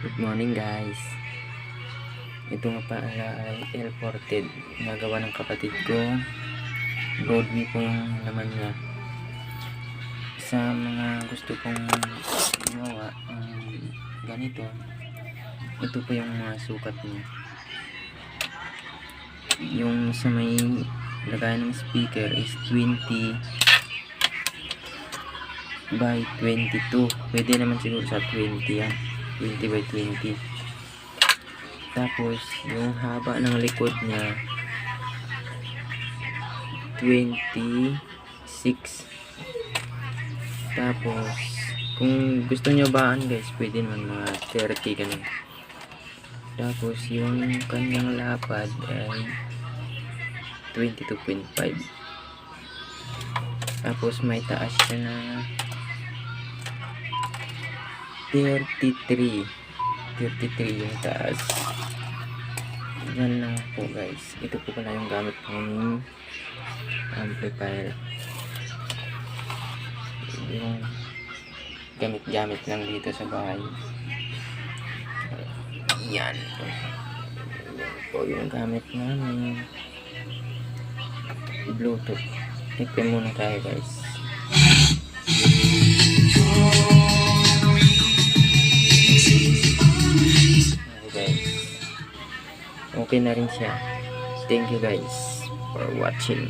Good morning guys. Ito nga pala ay L-ported nagawa ng kapatid ko. Broadway po yung laman niya. Sa mga gusto kong gumawa ganito, ito po yung mga sukat niya. Yung sa may lagayan ng speaker is 20 by 22. Pwede naman siguro sa 20 yan. 20 by 20. Tapos yung haba ng likod niya 26. Tapos kung gusto nyo baan guys, pwede naman mga 30 ganun. Tapos yung kanyang lapad ay 22.5. Tapos may taas siya na 33 yung taas. Yan lang po guys. Ito po pala yung gamit ng amplifier. Yung gamit lang dito sa bahay. Yan po yung gamit namin. Bluetooth. Tignan muna tayo guys. Okay na rin siya. Thank you guys for watching.